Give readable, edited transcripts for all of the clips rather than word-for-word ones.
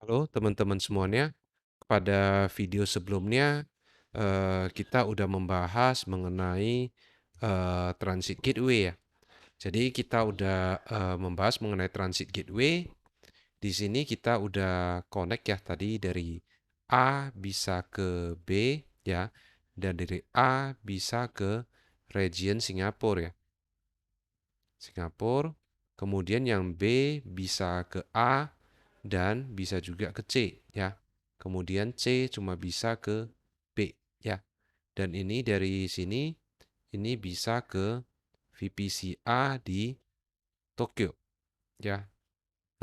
Halo teman-teman semuanya, pada video sebelumnya kita udah membahas mengenai transit gateway ya. Jadi kita udah membahas mengenai transit gateway. Di sini kita udah connect ya tadi dari A bisa ke B ya, dan dari A bisa ke region Singapura ya. Singapura, kemudian yang B bisa ke A dan bisa juga ke C ya. Kemudian C cuma bisa ke B ya. Dan ini dari sini ini bisa ke VPCA di Tokyo ya.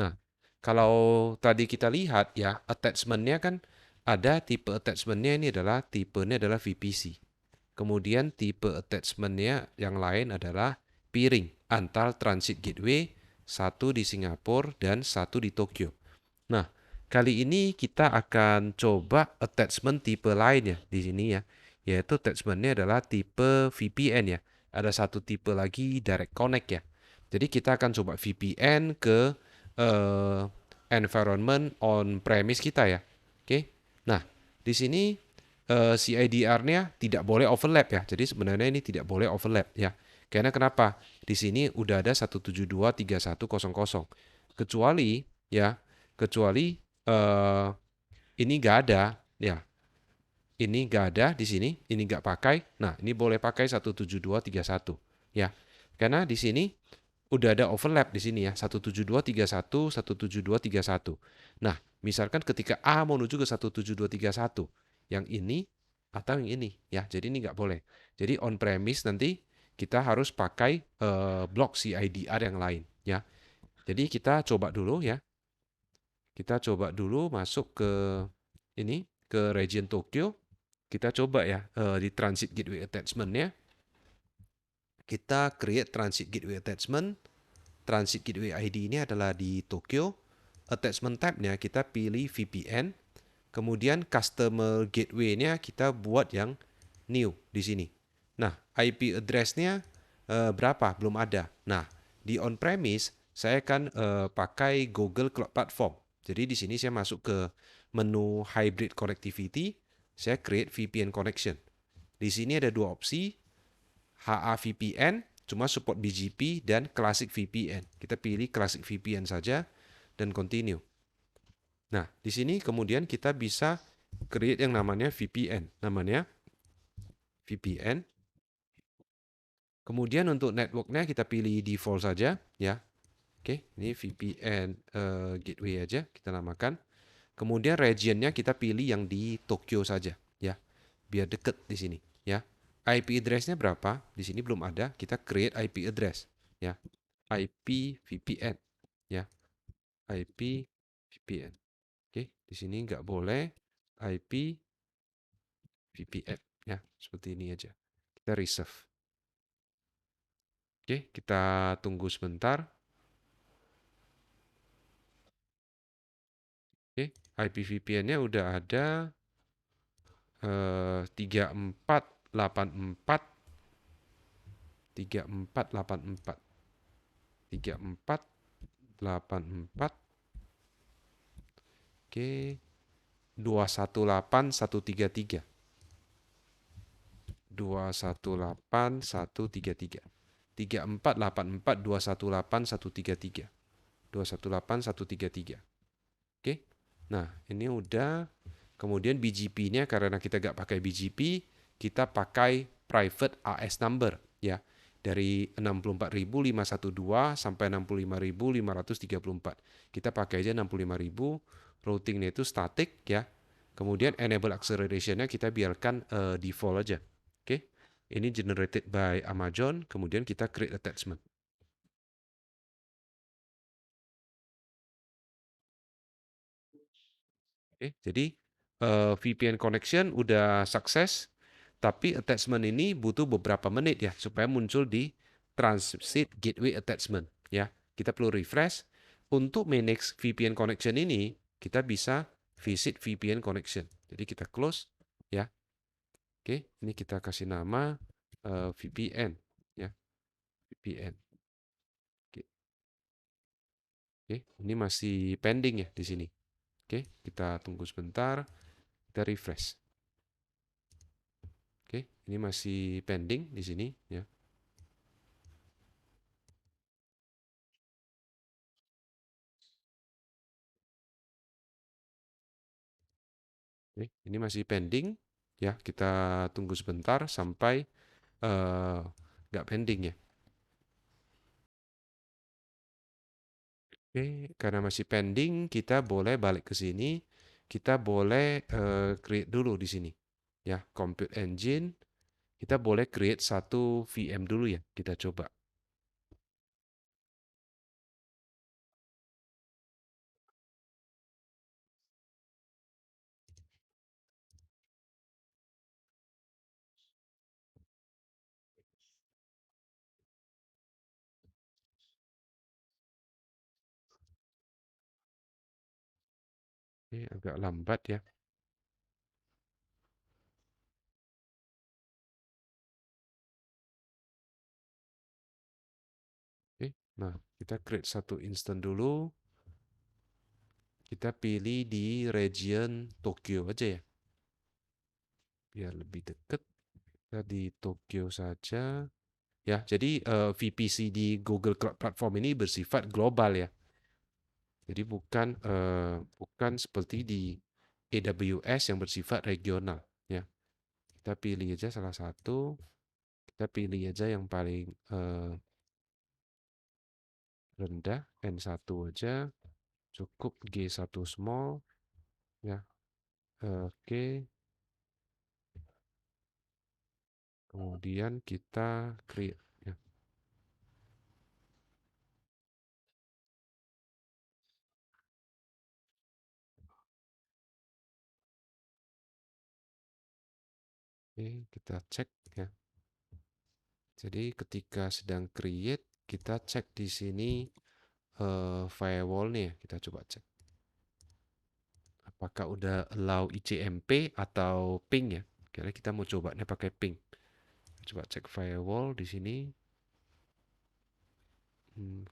Nah, kalau tadi kita lihat ya, attachment-nya kan ada tipe attachment-nya ini adalah tipenya adalah VPC. Kemudian tipe attachment-nya yang lain adalah peering antar transit gateway, satu di Singapura dan satu di Tokyo. Nah, kali ini kita akan coba attachment tipe lain ya di sini ya, yaitu attachment-nya adalah tipe VPN ya. Ada satu tipe lagi direct connect ya. Jadi kita akan coba VPN ke eh, environment on premise kita ya. Oke. Nah, di sini CIDR-nya tidak boleh overlap ya. Jadi sebenarnya ini tidak boleh overlap ya. Karena kenapa? Di sini udah ada 172.31.00. Kecuali ya, kecuali eh, ini nggak ada ya. Ini nggak ada di sini, ini nggak pakai. Nah, ini boleh pakai 172.31 ya. Karena di sini udah ada overlap di sini ya, 172.31, 172.31. Nah, misalkan ketika A mau menuju ke 172.31, yang ini atau yang ini ya. Jadi ini nggak boleh. Jadi on premise nanti kita harus pakai blok CIDR yang lain ya. Jadi kita coba dulu ya. Kita coba dulu masuk ke ini, ke region Tokyo. Kita coba ya di transit gateway attachment-nya. Kita create transit gateway attachment. Transit gateway ID ini adalah di Tokyo. Attachment tab-nya kita pilih VPN. Kemudian customer gateway-nya kita buat yang new di sini. Nah, IP address-nya berapa? Belum ada. Nah, di on-premise saya akan pakai Google Cloud Platform. Jadi di sini saya masuk ke menu hybrid connectivity, saya create VPN connection. Di sini ada dua opsi, HA-VPN, cuma support BGP dan Classic VPN. Kita pilih Classic VPN saja dan continue. Nah, di sini kemudian kita bisa create yang namanya VPN. Namanya VPN. Kemudian untuk networknya kita pilih default saja ya. Oke, ini VPN gateway aja kita namakan. Kemudian regionnya kita pilih yang di Tokyo saja ya. Biar deket di sini ya. IP address-nya berapa? Di sini belum ada. Kita create IP address ya. IP VPN ya. IP VPN. Oke, di sini nggak boleh IP VPN ya. Seperti ini aja. Kita reserve. Oke, kita tunggu sebentar. Oke, IP VPN-nya udah ada 3484 3484 3484. Oke, 218133 218133 3484 218133. Oke. Nah, ini udah. Kemudian BGP-nya karena kita nggak pakai BGP, kita pakai private AS number ya. Dari 64.512 sampai 65.534. Kita pakai aja 65.000. Routingnya itu static ya. Kemudian enable acceleration-nya kita biarkan default aja. Oke. Ini generated by Amazon, kemudian kita create attachment. Oke, jadi VPN connection udah sukses, tapi attachment ini butuh beberapa menit ya supaya muncul di transit gateway attachment ya. Kita perlu refresh. Untuk manage VPN connection ini, kita bisa visit VPN connection. Jadi kita close ya. Oke, ini kita kasih nama VPN ya, VPN. Oke, oke, ini masih pending ya di sini. Oke, kita tunggu sebentar, kita refresh. Oke, ini masih pending di sini ya. Oke, ini masih pending ya. Kita tunggu sebentar sampai nggak pending ya. Oke, karena masih pending, kita boleh balik ke sini. Kita boleh create dulu di sini ya, Compute Engine. Kita boleh create satu VM dulu ya. Kita coba. Oke, agak lambat ya. Oke, nah kita create satu instance dulu. Kita pilih di region Tokyo aja ya, biar lebih dekat. Kita di Tokyo saja. Ya, jadi VPC di Google Cloud Platform ini bersifat global ya. Jadi bukan seperti di AWS yang bersifat regional ya. Kita pilih aja salah satu. Kita pilih aja yang paling rendah, N1 aja. Cukup G1 small ya. Oke, kemudian kita create ya. Oke, kita cek ya. Jadi ketika sedang create, kita cek di sini firewall nih ya. Kita coba cek. Apakah udah allow ICMP atau ping ya? Kira kita mau coba nih pakai ping. Coba cek firewall di sini.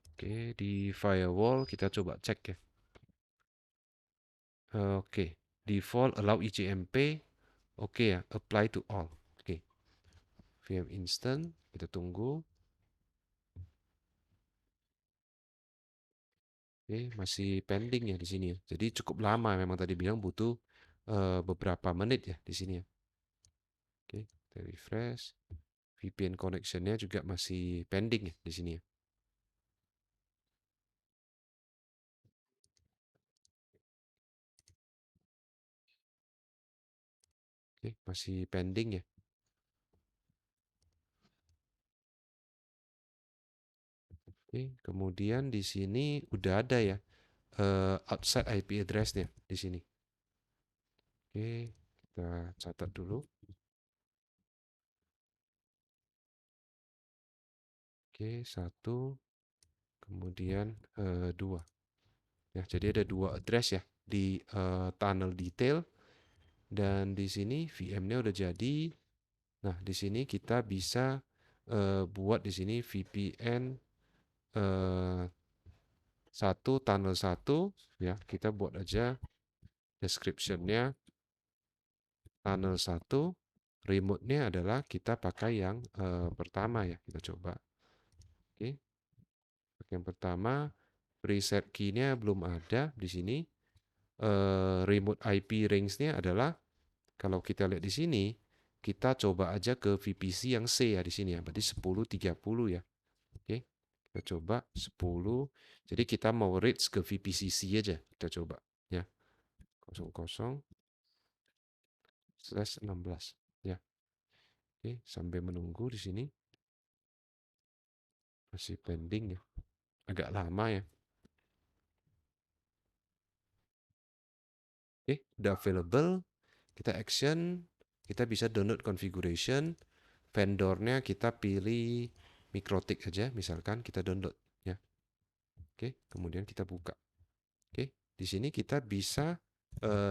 Oke, di firewall kita coba cek ya. Oke, default allow ICMP. Oke ya, apply to all. Oke, VM instant. Kita tunggu. Oke, masih pending ya di sini ya. Jadi cukup lama memang tadi bilang butuh beberapa menit ya di sini ya. Oke, kita refresh. VPN connection-nya juga masih pending ya di sini ya. Oke, masih pending ya. Oke, kemudian di sini udah ada ya outside IP address-nya di sini. Oke, kita catat dulu. Oke, satu, kemudian dua. Ya, jadi ada dua address ya di tunnel detail dan di sini VM-nya udah jadi. Nah, di sini kita bisa buat di sini VPN eh, satu tunnel satu ya. Kita buat aja description-nya tunnel satu. Remote-nya adalah kita pakai yang pertama ya. Kita coba. Oke, pakai yang pertama. Preset key-nya belum ada di sini. Remote IP range-nya adalah kalau kita lihat di sini, kita coba aja ke VPC yang C ya di sini ya. Berarti 1030 ya. Oke. Kita coba 10. Jadi kita mau reach ke VPC C aja. Kita coba ya. 00/16 ya. Oke, sampai menunggu di sini masih pending ya. Agak lama ya. Oke, udah available. Kita action, kita bisa download configuration, vendornya kita pilih Mikrotik aja, misalkan kita download ya. Oke, kemudian kita buka. Oke, di sini kita bisa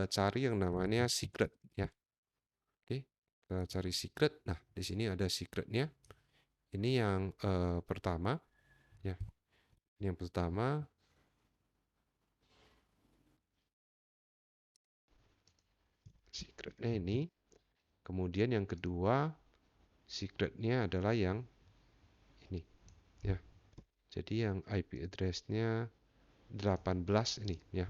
cari yang namanya secret ya. Oke, kita cari secret. Nah, di sini ada secretnya. Ini yang pertama ya. Ini yang pertama. secretnya ini. Kemudian yang kedua, secretnya adalah yang ini, ya. Jadi yang IP address-nya 18 ini, ya.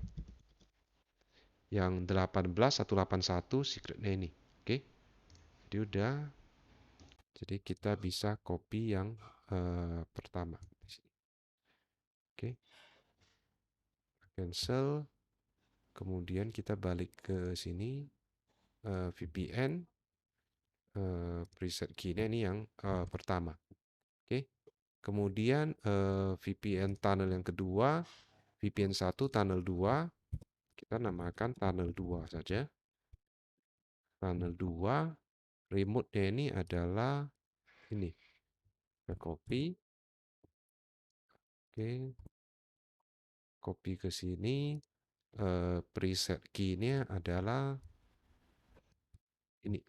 Yang 18181 secretnya ini. Oke. Jadi udah. Jadi kita bisa copy yang pertama di sini. Oke. Cancel. Kemudian kita balik ke sini, VPN, preset key-nya ini yang pertama. Oke. Kemudian VPN tunnel yang kedua, VPN 1 tunnel 2, kita namakan tunnel 2 saja. Tunnel 2, remote-nya ini adalah ini. Kita copy. Oke. Copy ke sini. Preset key-nya adalah ini.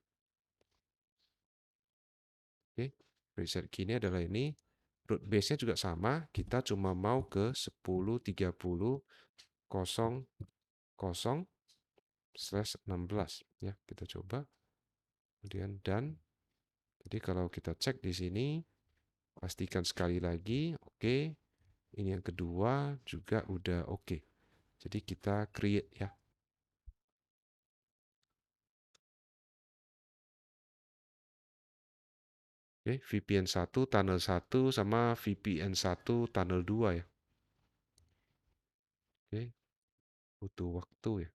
Oke. Preset key-nya adalah ini. Root base-nya juga sama. Kita cuma mau ke 10.30.00/16 ya. Kita coba. Kemudian done. Jadi kalau kita cek di sini, pastikan sekali lagi, oke. Ini yang kedua juga udah oke. Jadi kita create ya. Oke, VPN 1 tunnel 1 sama VPN 1 tunnel 2 ya. Oke, butuh waktu ya.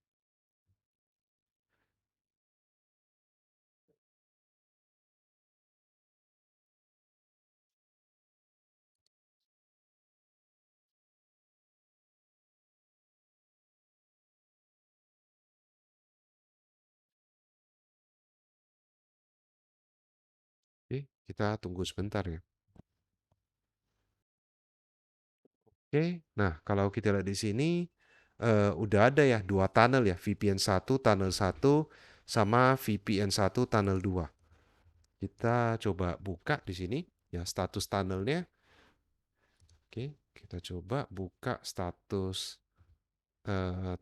Oke, kita tunggu sebentar ya. Oke, nah kalau kita lihat di sini udah ada ya dua tunnel ya, VPN 1 tunnel 1 sama VPN 1 tunnel 2. Kita coba buka di sini ya status tunnelnya. Oke, kita coba buka status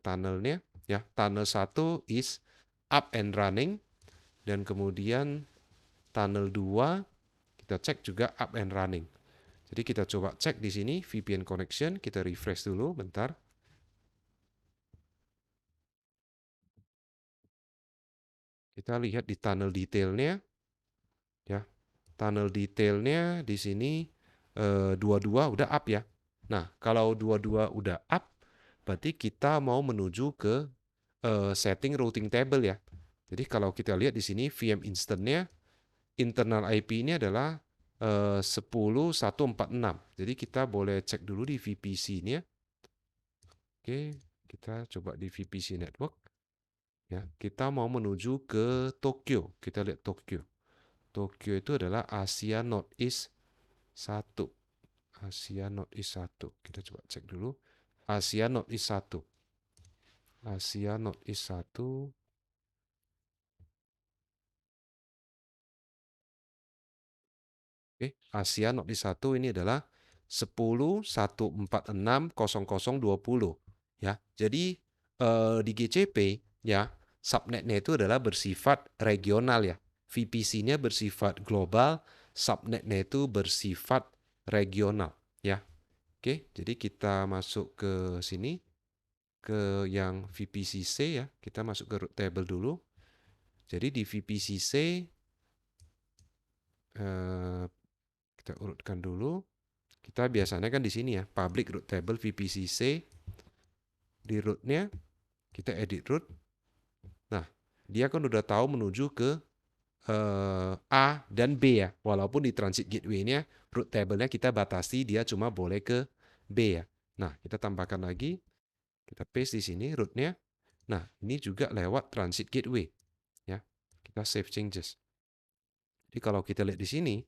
tunnelnya ya. Tunnel 1 is up and running dan kemudian tunnel 2 kita cek juga up and running. Jadi kita coba cek di sini VPN connection, kita refresh dulu bentar. Kita lihat di tunnel detailnya ya. Tunnel detailnya di sini dua-dua udah up ya. Nah, kalau dua-dua udah up, berarti kita mau menuju ke setting routing table ya. Jadi kalau kita lihat di sini VM instantnya, internal IP-nya adalah 10.146. Jadi kita boleh cek dulu di VPC-nya. Oke, kita coba di VPC network. Ya, kita mau menuju ke Tokyo. Kita lihat Tokyo. Tokyo itu adalah Asia Northeast 1. Asia Northeast 1. Kita coba cek dulu. Asia Northeast 1. Asia Northeast 1. Oke, Asia Northeast 1 ini adalah 10.146.0020 ya. Jadi di GCP ya, subnetnya itu adalah bersifat regional ya. VPC-nya bersifat global, subnetnya itu bersifat regional ya. Oke, jadi kita masuk ke sini ke yang VPC-C ya. Kita masuk ke root table dulu. Jadi di VPC-C kita urutkan dulu. Kita biasanya kan di sini ya, public root table VPC-C. Di rootnya kita edit root. Nah, dia kan udah tahu menuju ke A dan B ya. Walaupun di transit gateway-nya root table-nya kita batasi dia cuma boleh ke B ya. Nah, kita tambahkan lagi. Kita paste di sini rootnya. Nah, ini juga lewat transit gateway ya. Kita save changes. Jadi kalau kita lihat di sini,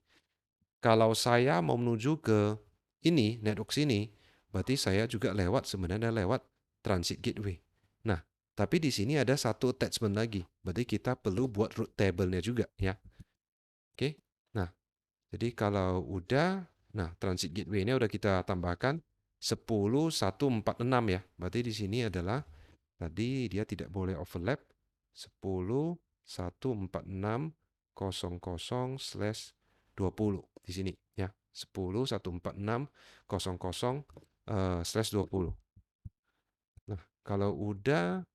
kalau saya mau menuju ke ini, network sini, berarti saya juga sebenarnya lewat transit gateway. Nah, tapi di sini ada satu attachment lagi. Berarti kita perlu buat root table-nya juga ya. Oke. Nah, jadi kalau udah, nah transit gateway-nya udah kita tambahkan 10.146 ya. Berarti di sini adalah tadi dia tidak boleh overlap. 10.146.00/20 di sini ya. 10.146.00/20. Nah, kalau udah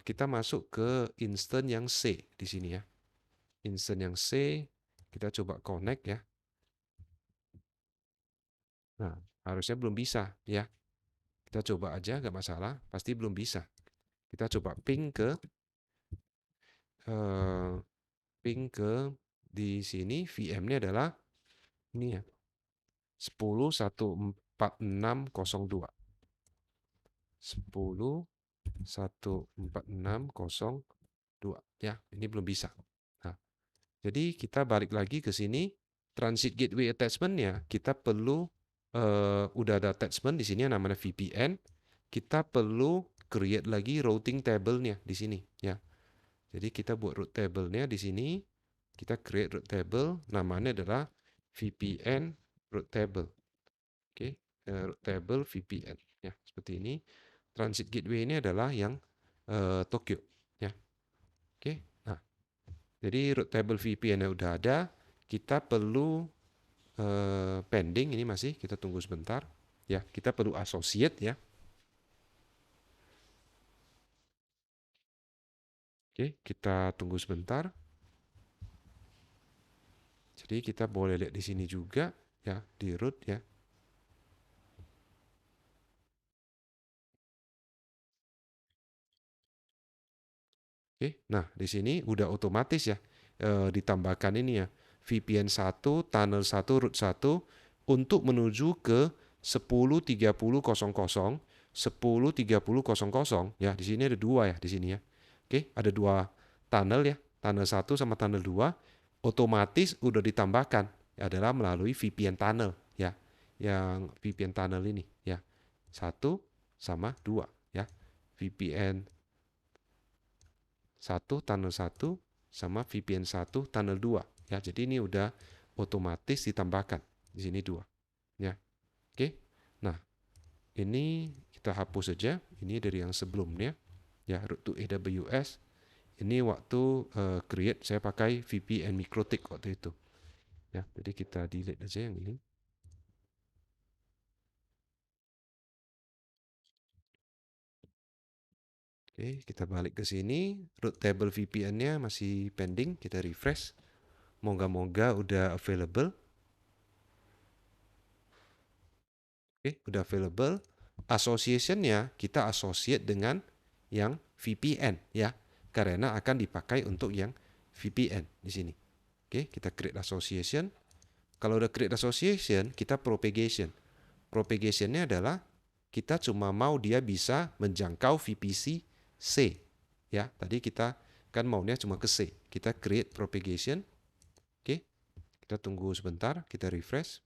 kita masuk ke instance yang C di sini ya. Instance yang C kita coba connect ya. Nah, harusnya belum bisa ya. Kita coba aja nggak masalah, pasti belum bisa. Kita coba eh, ping ke di sini VM-nya adalah ini ya. 10.146.02. 10.146.02 ya, ini belum bisa. Nah, jadi kita balik lagi ke sini, transit gateway attachment-nya kita perlu udah ada attachment di sini yang namanya VPN. Kita perlu create lagi routing table-nya di sini ya. Jadi kita buat route table-nya di sini, kita create route table, namanya adalah VPN route table. Oke, route table VPN ya, seperti ini. Transit gateway ini adalah yang Tokyo ya. Oke. Nah, jadi route table VPN-nya udah ada, kita perlu pending ini masih, kita tunggu sebentar ya. Kita perlu associate ya. Oke, kita tunggu sebentar. Jadi kita boleh lihat di sini juga ya, di root ya. Oke, nah di sini udah otomatis ya ditambahkan ini ya, VPN 1, tunnel 1, root 1 untuk menuju ke 10.30.00, 10.30.00 ya. Di sini ada dua ya di sini ya. Oke, ada dua tunnel ya, tunnel 1 sama tunnel 2 otomatis udah ditambahkan adalah melalui VPN tunnel ya. Yang VPN tunnel ini ya. 1 sama 2 ya. VPN 1 tunnel 1 sama VPN 1 tunnel 2 ya. Jadi ini udah otomatis ditambahkan di sini 2 ya. Oke. Nah, ini kita hapus saja. Ini dari yang sebelumnya ya, root to AWS. Ini waktu create saya pakai VPN MikroTik waktu itu. Ya, jadi kita delete aja yang ini. Oke, kita balik ke sini. Root table VPN-nya masih pending, kita refresh. Moga-moga udah available. Oke, udah available. Association-nya kita associate dengan yang VPN ya. Karena akan dipakai untuk yang VPN di sini. Oke, kita create association. Kalau udah create association, kita propagation. Propagation-nya adalah kita cuma mau dia bisa menjangkau VPC C. Ya, tadi kita kan maunya cuma ke C. Kita create propagation. Oke, kita tunggu sebentar, kita refresh.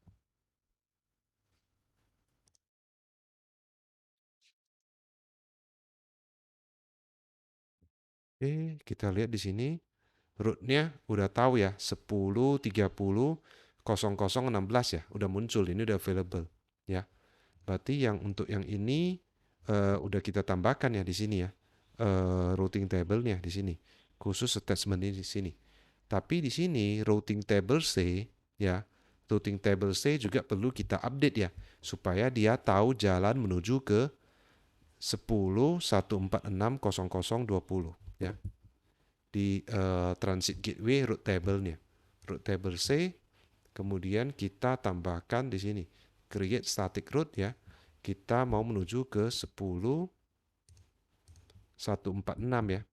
Oke, kita lihat di sini rootnya udah tahu ya 10.30.0016 ya, udah muncul, ini udah available ya. Berarti yang untuk yang ini udah kita tambahkan ya di sini ya, routing table-nya di sini, khusus attachment ini di sini. Tapi di sini routing table C ya, routing table C juga perlu kita update ya, supaya dia tahu jalan menuju ke 10.146.0020 ya, di transit gateway route table-nya. Route table C, kemudian kita tambahkan di sini create static route ya. Kita mau menuju ke 10.146 ya.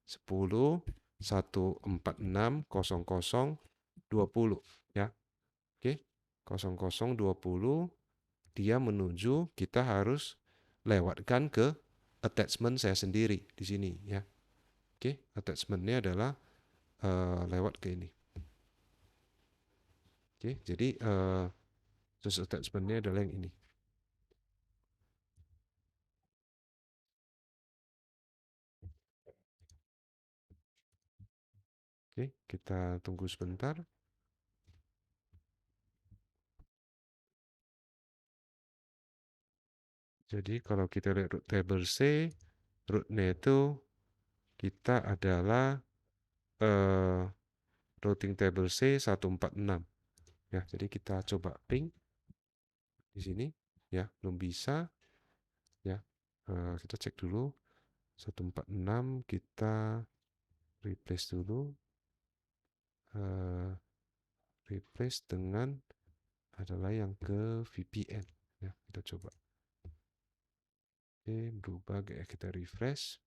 10.146.0020 ya. Oke. 0020 dia menuju, kita harus lewatkan ke attachment saya sendiri di sini ya. Oke, attachmentnya adalah lewat ke ini. Oke, jadi source attachment-nya adalah yang ini. Oke, kita tunggu sebentar. Jadi kalau kita lihat root table C, rootnya itu kita adalah routing table C 146 ya. Jadi kita coba ping di sini ya, belum bisa ya. Kita cek dulu 146, kita replace dulu, replace dengan adalah yang ke VPN ya. Kita coba. Oke, berubah ya, kita refresh.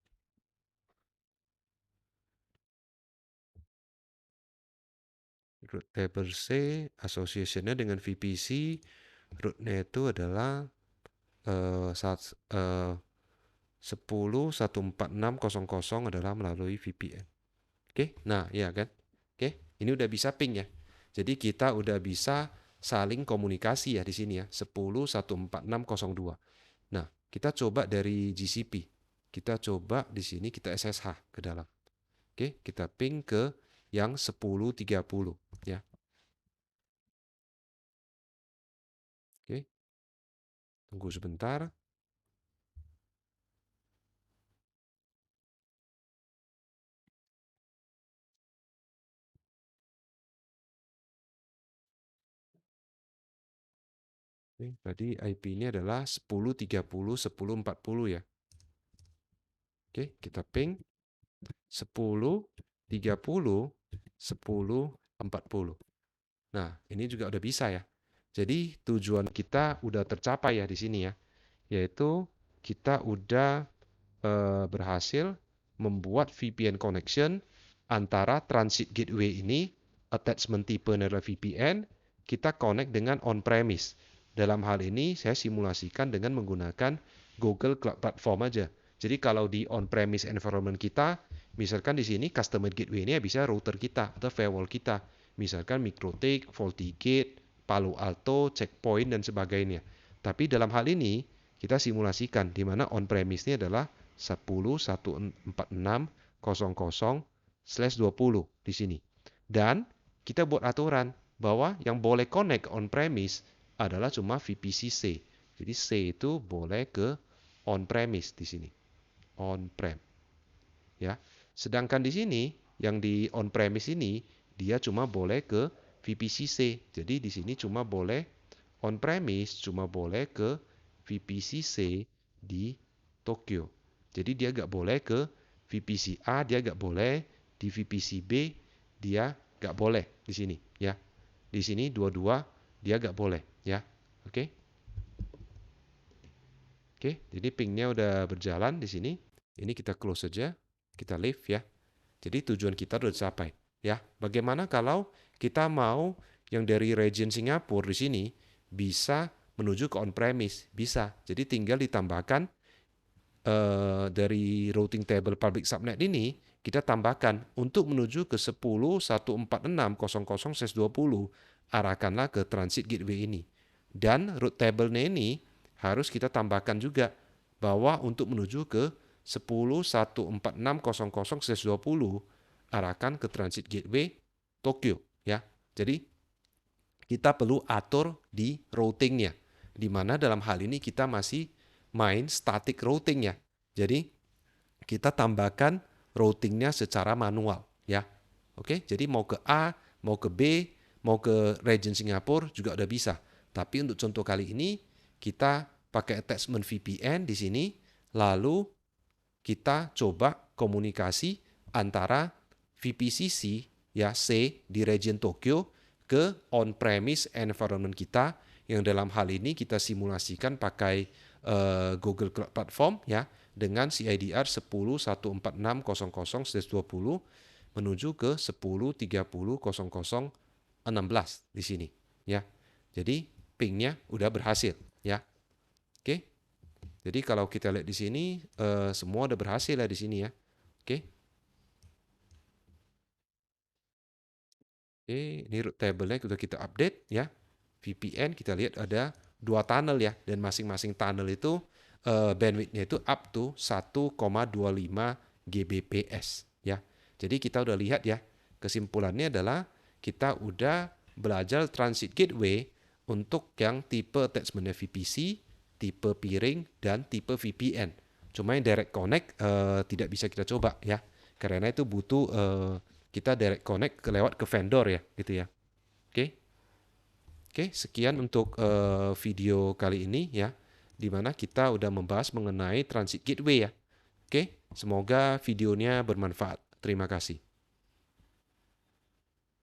Root table C association-nya dengan VPC, rootnya itu adalah 10.146.0.0 adalah melalui VPN. Oke, nah ya kan. Oke, ini udah bisa ping ya. Jadi kita udah bisa saling komunikasi ya di sini ya, 10.146.0.2. Nah, kita coba dari GCP. Kita coba di sini kita SSH ke dalam. Oke, kita ping ke yang 10.30 ya. Oke. Tunggu sebentar. Oke, tadi IP ini adalah 10.30.10.40 ya. Oke, kita ping 10.30.10.40. Nah, ini juga udah bisa ya. Jadi tujuan kita udah tercapai ya di sini ya, yaitu kita udah berhasil membuat VPN connection antara transit gateway ini, attachment tipe adalah VPN, kita connect dengan on-premise. Dalam hal ini saya simulasikan dengan menggunakan Google Cloud Platform aja. Jadi kalau di on-premise environment kita, misalkan di sini customer gateway ini bisa router kita atau firewall kita. Misalkan MikroTik, FortiGate, Palo Alto, Checkpoint, dan sebagainya. Tapi dalam hal ini, kita simulasikan di mana on-premise-nya adalah 10.146.0.0/20 di sini. Dan kita buat aturan bahwa yang boleh connect on-premise adalah cuma VPC C. Jadi C itu boleh ke on-premise di sini. On-prem. Ya. Sedangkan di sini yang di on-premise ini dia cuma boleh ke VPC C. Jadi di sini cuma boleh on-premise cuma boleh ke VPC C di Tokyo. Jadi dia nggak boleh ke VPC A, dia nggak boleh di VPC B, dia nggak boleh di sini ya. Di sini dua-dua dia nggak boleh ya. Oke. Oke, jadi pingnya udah berjalan di sini. Ini kita close saja, kita leave ya. Jadi tujuan kita sudah tercapai ya. Bagaimana kalau kita mau yang dari region Singapura di sini bisa menuju ke on-premise? Bisa. Jadi tinggal ditambahkan dari routing table public subnet ini, kita tambahkan untuk menuju ke 10.146.0.0/20 arahkanlah ke transit gateway ini. Dan route table-nya ini harus kita tambahkan juga bahwa untuk menuju ke 10.146.0.0/20 arahkan ke transit gateway Tokyo ya. Jadi kita perlu atur di routingnya, di mana dalam hal ini kita masih main static routing ya. Jadi kita tambahkan routingnya secara manual ya. Oke, jadi mau ke A, mau ke B, mau ke region Singapura juga udah bisa. Tapi untuk contoh kali ini kita pakai attachment VPN di sini, lalu kita coba komunikasi antara VPCC ya C di region Tokyo ke on-premise environment kita yang dalam hal ini kita simulasikan pakai Google Cloud Platform ya dengan CIDR 10.146.0.0/20 menuju ke 10.30.0.0/16 di sini ya. Jadi pingnya udah berhasil ya. Oke. Jadi kalau kita lihat di sini semua udah berhasil ya di sini ya. Oke. Oke, ini route table-nya sudah kita update ya. VPN kita lihat ada 2 tunnel ya, dan masing-masing tunnel itu bandwidth-nya itu up to 1,25 Gbps ya. Jadi kita udah lihat ya, kesimpulannya adalah kita udah belajar transit gateway untuk yang tipe attachment VPC, tipe peering, dan tipe VPN. Cuma yang direct connect tidak bisa kita coba ya. Karena itu butuh kita direct connect lewat ke vendor ya, gitu ya. Oke. Oke, sekian untuk video kali ini ya, di mana kita udah membahas mengenai Transit Gateway ya. Oke, semoga videonya bermanfaat. Terima kasih.